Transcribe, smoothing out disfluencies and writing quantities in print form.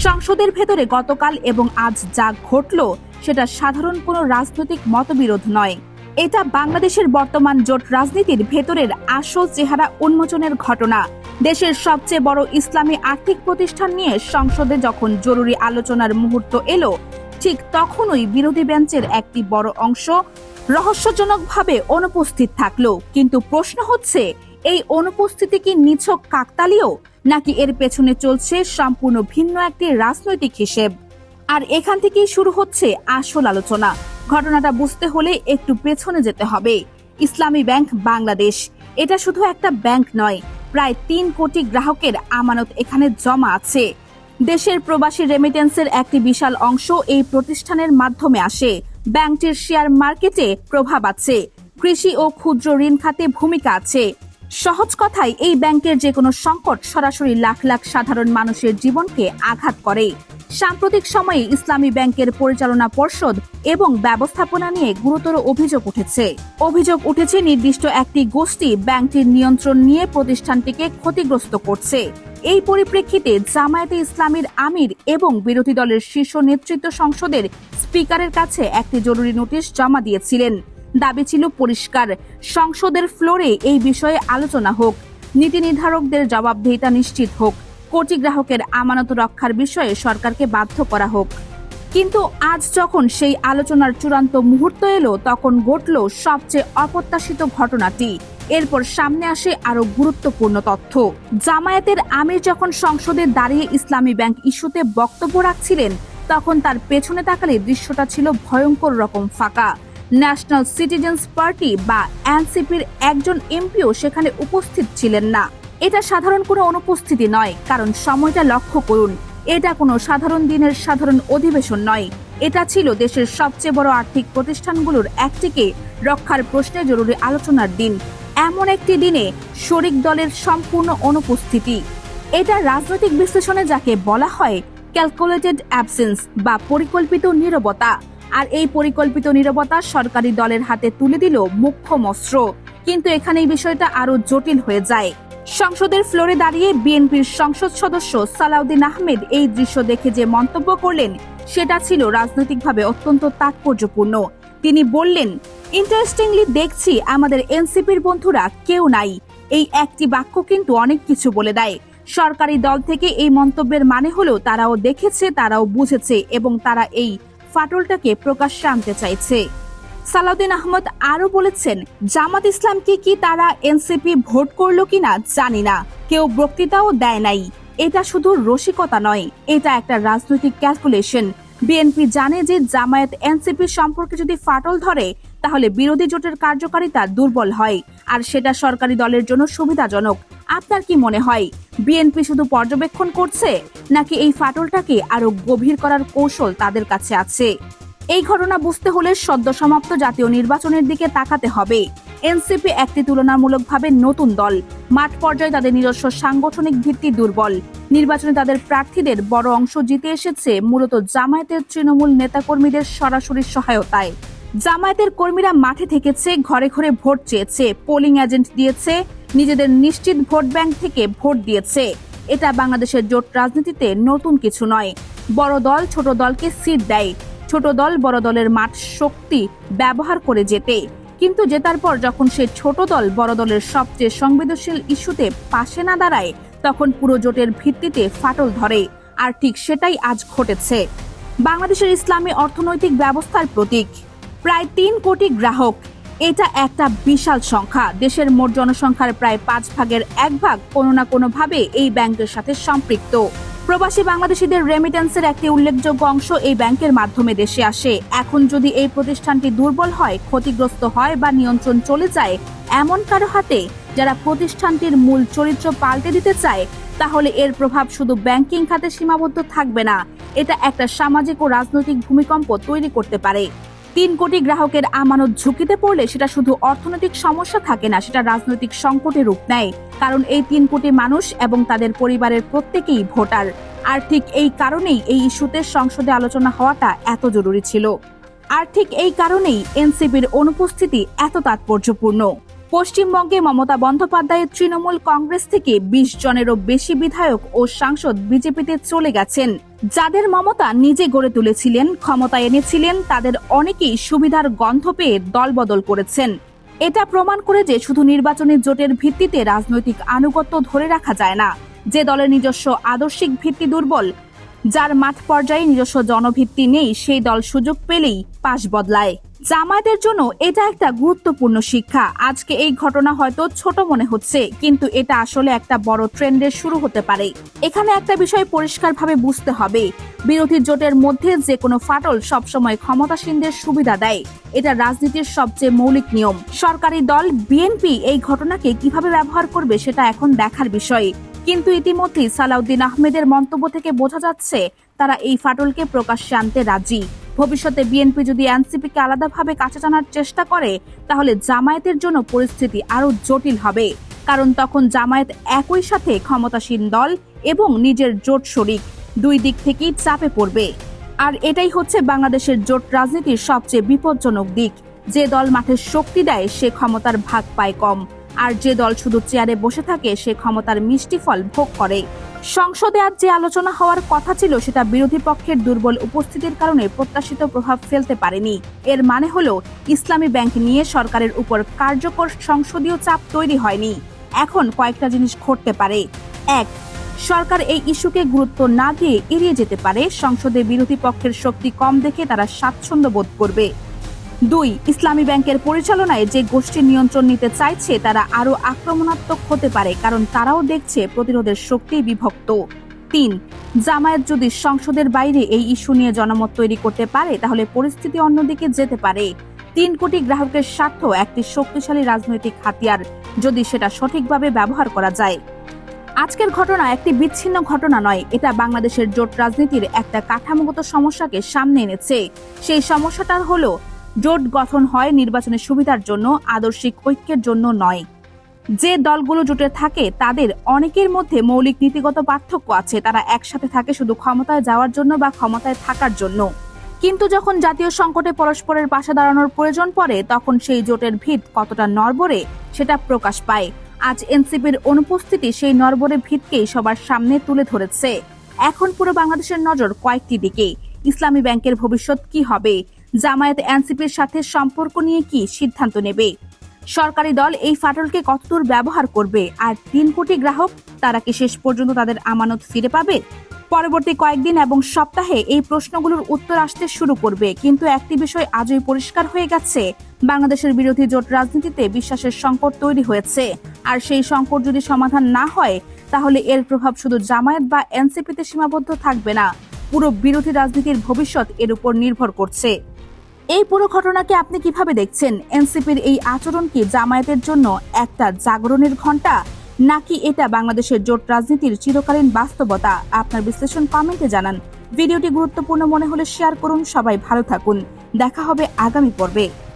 সংসদের ভেতরে গতকাল এবং আজ যা ঘটল সেটা সাধারণ কোনো রাজনৈতিক মতবিরোধ নয়। এটা বাংলাদেশের বর্তমান জোট রাজনীতির ভেতরের আসল চেহারা উন্মোচনের ঘটনা। দেশের সবচেয়ে বড় ইসলামী আর্থিক প্রতিষ্ঠান নিয়ে সংসদে যখন জরুরি আলোচনার মুহূর্ত এলো, ঠিক তখনই বিরোধী বেঞ্চের একটি বড় অংশ রহস্যজনকভাবে অনুপস্থিত থাকলো। কিন্তু প্রশ্ন হচ্ছে, এই অনুপস্থিতি কি নিছক কাকতালীয়, নাকি এর পেছনে চলছে সম্পূর্ণ ভিন্ন একটি রাজনৈতিক হিসেব? আর এখান থেকেই শুরু হচ্ছে আসল আলোচনা। ঘটনাটা বুঝতে হলে একটু পেছনে যেতে হবে। ইসলামী ব্যাংক বাংলাদেশ, এটা শুধু একটা ব্যাংক নয়, প্রায় 3 কোটি গ্রাহকের আমানত এখানে জমা আছে। দেশের প্রবাসী রেমিটেন্সের একটি বিশাল অংশ এই প্রতিষ্ঠানের মাধ্যমে আসে। ব্যাংকটির শেয়ার মার্কেটে প্রভাব আছে, কৃষি ও ক্ষুদ্র ঋণ খাতে ভূমিকা আছে। সহজ কথায়, এই ব্যাংকের যে কোনো সংকট সরাসরি লাখ লাখ সাধারণ মানুষের জীবনকে আঘাত করে। সাম্প্রতিক সময়ে ইসলামী ব্যাংকের পরিচালনা পর্ষদ এবং ব্যবস্থাপনা নিয়ে গুরুতর অভিযোগ উঠেছে নির্দিষ্ট একটি গোষ্ঠী ব্যাংকটির নিয়ন্ত্রণ নিয়ে প্রতিষ্ঠানটিকে ক্ষতিগ্রস্ত করছে। এই পরিপ্রেক্ষিতে জামায়াতে ইসলামীর আমির এবং বিরোধী দলের শীর্ষ নেতৃত্ব সংসদের স্পিকারের কাছে একটি জরুরি নোটিশ জমা দিয়েছিলেন। দাবি ছিল পরিষ্কার, সংসদের ফ্লোরে এই বিষয়ে আলোচনা হোক, নীতি নির্ধারকদের জবাবদিহিতা নিশ্চিত হোক, কোটি গ্রাহকের আমানত রক্ষার বিষয়ে সরকারকে বাধ্য করা হোক। কিন্তু আজ যখন সেই আলোচনার চূড়ান্ত মুহূর্ত এলো, তখন ঘটল সবচেয়ে অপ্রত্যাশিত ঘটনাটি। এরপর সামনে আসে আরো গুরুত্বপূর্ণ তথ্য। জামায়াতের আমির যখন সংসদে দাঁড়িয়ে ইসলামী ব্যাংক ইস্যুতে বক্তব্য রাখছিলেন, তখন তার পেছনে তাকালে দৃশ্যটা ছিল ভয়ঙ্কর রকম ফাঁকা। ন্যাশনাল সিটিজেন্স পার্টি বা এনসিপির একজন এমপিও সেখানে উপস্থিত ছিলেন না। এটা সাধারণ কোনো অনুপস্থিতি নয়, কারণ সময়টা লক্ষ্য করুন। এটা কোনো সাধারণ দিনের সাধারণ অধিবেশন নয়, এটা ছিল দেশের সবচেয়ে বড় আর্থিক প্রতিষ্ঠানগুলোর একটিকে রক্ষার প্রশ্নে জরুরি আলোচনার দিন। এমন একটি দিনে শরিক দলের সম্পূর্ণ অনুপস্থিতি, এটা রাজনৈতিক বিশ্লেষণে যাকে বলা হয় ক্যালকুলেটেড অ্যাবসেন্স বা পরিকল্পিত নীরবতা। আর এই পরিকল্পিত নীরবতা সরকারি দলের হাতে তুলে দিল মুখ্য অস্ত্র। কিন্তু এখানে এই বিষয়টা আরো জটিল হয়ে যায়। সংসদের ফ্লোরে দাঁড়িয়ে বিএনপির সংসদ সদস্য সালাউদ্দিন আহমেদ এই দৃশ্য দেখে যে মন্তব্য করলেন, সেটা ছিল রাজনৈতিকভাবে অত্যন্ত তাৎপর্যপূর্ণ। তিনি বললেন, ইন্টারেস্টিংলি দেখছি আমাদের এনসিপির বন্ধুরা কেউ নাই। এই একটি বাক্য কিন্তু অনেক কিছু বলে দেয়। সরকারি দল থেকে এই মন্তব্যের মানে হলো তারাও দেখেছে, তারাও বুঝেছে এবং তারা এই ফাটলটাকে প্রকাশ্যে আনতে চাইছে। সালাউদ্দিন আহমেদ আরো বলেছেন, জামাত ইসলামকে কি তারা এনসিপি ভোট করলো কিনা জানি না, কেউ বক্তৃতাও দেয় নাই। এটা শুধু রসিকতা নয়, এটা একটা রাজনৈতিক ক্যালকুলেশন। বিএনপি জানে যে জামায়াত এনসিপি সম্পর্কে যদি ফাটল ধরে, তাহলে বিরোধী জোটের কার্যকারিতা দুর্বল হয়, আর সেটা সরকারি দলের জন্য সুবিধাজনক। আপনার কি মনে হয় বিএনপি শুধু পর্যবেক্ষণ করছে, নাকি এই ফাটলটাকে আরো গভীর করার কৌশল তাদের কাছে আছে? এই ঘটনা বুঝতে হলে সদ্য সমাপ্ত জাতীয় নির্বাচনের দিকে তাকাতে হবে। এনসিপি একটি তুলনামূলকভাবে নতুন দল। মাঠ পর্যায়ে তাদের নিজস্ব সাংগঠনিক ভিত্তি দুর্বল। নির্বাচনে তাদের প্রার্থীদের বড় অংশ জিতে এসেছে মূলত জামায়াতের তৃণমূল নেতাকর্মীদের সরাসরি সহায়তায়। জামায়াতের কর্মীরা মাঠে থেকেছে, ঘরে ঘরে ভোট চেয়েছে, পোলিং এজেন্ট দিয়েছে, নিজেদের নিশ্চিত ভোট ব্যাংক থেকে ভোট দিয়েছে। এটা বাংলাদেশের জোট রাজনীতিতে নতুন কিছু নয়। বড় দল ছোট দলকে সিট দেয়, ছোট দল বড় দলের মাঠ শক্তি ব্যবহার করে জেতে। কিন্তু জেতার পর যখন সে ছোট দল বড় দলের সবচেয়ে সংবেদনশীল ইস্যুতে পাশে না দাঁড়ায়, তখন পুরো জোটের ভিত্তিতে ফাটল ধরে। আর ঠিক সেটাই আজ ঘটেছে। বাংলাদেশের ইসলামী অর্থনৈতিক ব্যবস্থার প্রতীক, প্রায় 3 কোটি গ্রাহক, এটা একটা বিশাল সংখ্যা। দেশের মোট জনসংখ্যার প্রায় 5 ভাগের 1 ভাগ কোনো না কোনো ভাবে এই ব্যাংকের সাথে সম্পৃক্ত। প্রবাসী বাংলাদেশিদের রেমিটেন্সের একটি উল্লেখযোগ্য অংশ এই ব্যাংকের মাধ্যমে দেশে আসে। এখন যদি এই প্রতিষ্ঠানটি দুর্বল হয়, ক্ষতিগ্রস্ত হয় বা নিয়ন্ত্রণ চলে যায় এমন কারো হাতে, যারা প্রতিষ্ঠানটির মূল চরিত্র পাল্টে দিতে চায়, তাহলে এর প্রভাব শুধু ব্যাংকিং খাতে সীমাবদ্ধ থাকবে না, এটা একটা সামাজিক ও রাজনৈতিক ভূমিকম্প তৈরি করতে পারে। 3 কোটি গ্রাহকের আমানত ঝুঁকিতে পড়লে সেটা শুধু অর্থনৈতিক সমস্যা থাকে না, সেটা রাজনৈতিক সংকটে রূপ নেয়। কারণ এই 3 কোটি মানুষ এবং তাদের পরিবারের প্রত্যেকেই ভোটার। আর ঠিক এই কারণেই এই ইস্যুতে সংসদে আলোচনা হওয়াটা এত জরুরি ছিল। আর ঠিক এই কারণেই এনসিপির অনুপস্থিতি এত তাৎপর্যপূর্ণ। পশ্চিমবঙ্গে মমতা বন্দ্যোপাধ্যায়ের তৃণমূল কংগ্রেস থেকে 20 জনেরও বেশি বিধায়ক ও সাংসদ বিজেপিতে চলে গেছেন। যাদের মমতা নিজে গড়ে তুলেছিলেন, ক্ষমতায় এনেছিলেন, তাদের অনেকেই সুবিধার গন্ধ পেয়ে দলবদল করেছেন। এটা প্রমাণ করে যে শুধু নির্বাচনী জোটের ভিত্তিতে রাজনৈতিক আনুগত্য ধরে রাখা যায় না। যে দলের নিজস্ব আদর্শিক ভিত্তি দুর্বল, যার মাঠ পর্যায়ে নিজস্ব জনভিত্তি নেই, সেই দল সুযোগ পেলেই পাশ বদলায়। জামায়াতের জন্য এটা একটা গুরুত্বপূর্ণ শিক্ষা। আজকে এই ঘটনা হয়তো ছোট মনে হচ্ছে, কিন্তু এটা আসলে একটা বড় ট্রেন্ডের শুরু হতে পারে। এখানে একটা বিষয় পরিষ্কারভাবে বুঝতে হবে, বিরোধী জোটের মধ্যে যে কোনো ফাটল সবসময় ক্ষমতাসীনদের সুবিধা দেয়। এটা রাজনীতির সবচেয়ে মৌলিক নিয়ম। সরকারি দল বিএনপি এই ঘটনাকে কিভাবে ব্যবহার করবে সেটা এখন দেখার বিষয়। কিন্তু ইতিমধ্যেই সালাউদ্দিন আহমেদের মন্তব্য থেকে বোঝা যাচ্ছে তারা এই ফাটলকে প্রকাশ্যে আনতে রাজি। ভবিষ্যতে বিএনপি যদি এনসিপিকে আলাদাভাবে কাছে টানার চেষ্টা করে, তাহলে জামায়াতের জন্য পরিস্থিতি আরো জটিল হবে। কারণ তখন জামায়াত একই সাথে ক্ষমতাসীন দল এবং নিজের জোট শরিক দুই দিক থেকেই চাপে পড়বে। আর এটাই হচ্ছে বাংলাদেশের জোট রাজনীতির সবচেয়ে বিপজ্জনক দিক। যে দল মাঠে শক্তি দেয় সে ক্ষমতার ভাগ পায় কম, আর যে দল শুধু চেয়ারে বসে থাকে সে ক্ষমতার মিষ্টি ফল ভোগ করে। সংসদে আজ যে আলোচনা হওয়ার কথা ছিল সেটা বিরোধী পক্ষের দুর্বল উপস্থিতির কারণে প্রত্যাশিত প্রভাব ফেলতে পারেনি। এর মানে হলো ইসলামী ব্যাংক নিয়ে সরকারের উপর কার্যকর সংসদীয় চাপ তৈরি হয়নি। এখন কয়েকটা জিনিস ঘটতে পারে। 1. সরকার এই ইস্যুকে গুরুত্ব না দিয়ে এড়িয়ে যেতে পারে। সংসদে বিরোধী পক্ষের শক্তি কম দেখে তারা স্বাচ্ছন্দ্য বোধ করবে। 2. ইসলামী ব্যাংকের পরিচালনায় যে গোষ্ঠী নিয়ন্ত্রণ নিতে চাইছে তারা আরো আক্রমণাত্মক হতে পারে, কারণ তারাও দেখছে প্রতিরোধের শক্তি বিভক্ত। 3. জামায়াত যদি সংসদের বাইরে এই ইস্যু নিয়ে জনমত তৈরি করতে পারে, তাহলে পরিস্থিতি অন্যদিকে যেতে পারে। 3 কোটি গ্রাহকের স্বার্থ একটি শক্তিশালী রাজনৈতিক হাতিয়ার, যদি সেটা সঠিকভাবে ব্যবহার করা যায়। আজকের ঘটনা একটি বিচ্ছিন্ন ঘটনা নয়, এটা বাংলাদেশের জোট রাজনীতির একটা কাঠামোগত সমস্যাকে সামনে এনেছে। সেই সমস্যাটা হলো জোট গঠন হয় নির্বাচনের সুবিধার জন্য, আদর্শিক ঐক্যের জন্য নয়। যে দলগুলো জোটে থাকে তাদের অনেকের মধ্যে মৌলিক নীতিগত পার্থক্য আছে। তারা একসাথে থাকে শুধু ক্ষমতায় যাওয়ার জন্য বা ক্ষমতায় থাকার জন্য। কিন্তু যখন জাতীয় সংকটে পরস্পরের পাশে দাঁড়ানোর প্রয়োজন পড়ে, তখন সেই জোটের ভিত কতটা নড়বড়ে সেটা প্রকাশ পায়। আজ এনসিপির অনুপস্থিতি সেই নড়বড়ে ভিতকেই সবার সামনে তুলে ধরেছে। এখন পুরো বাংলাদেশের নজর কয়েকটি দিকে। ইসলামী ব্যাংকের ভবিষ্যৎ কি হবে? জামায়াত এনসিপির সাথে সম্পর্ক নিয়ে কি সিদ্ধান্ত নেবে? সরকারি দল এই ফাটলকে কতদূর ব্যবহার করবে? আর 3 কোটি গ্রাহক, তারা কি শেষ পর্যন্ত তাদের আমানত ফিরে পাবে? পরবর্তী কয়েকদিন এবং সপ্তাহে এই প্রশ্নগুলোর উত্তর আসতে শুরু করবে। কিন্তু একটি বিষয় আজই পরিষ্কার হয়ে গেছে, বাংলাদেশের বিরোধী জোট রাজনীতিতে বিশ্বাসের সংকট তৈরি হয়েছে। আর সেই সংকট যদি সমাধান না হয়, তাহলে এর প্রভাব শুধু জামায়াত বা এনসিপিতে সীমাবদ্ধ থাকবে না। পুরো বিরোধী রাজনীতির ভবিষ্যৎ এর উপর নির্ভর করছে। এই পুরো ঘটনাকে আপনি কিভাবে দেখছেন? এনসিপির এই আচরণ কি জামায়াতের জন্য একটা জাগরণের ঘণ্টা, নাকি এটা বাংলাদেশের জোট রাজনীতির চিরকালীন বাস্তবতা? আপনার বিশ্লেষণ কমেন্টে জানান। ভিডিওটি গুরুত্বপূর্ণ মনে হলে শেয়ার করুন। সবাই ভালো থাকুন। দেখা হবে আগামী পর্বে।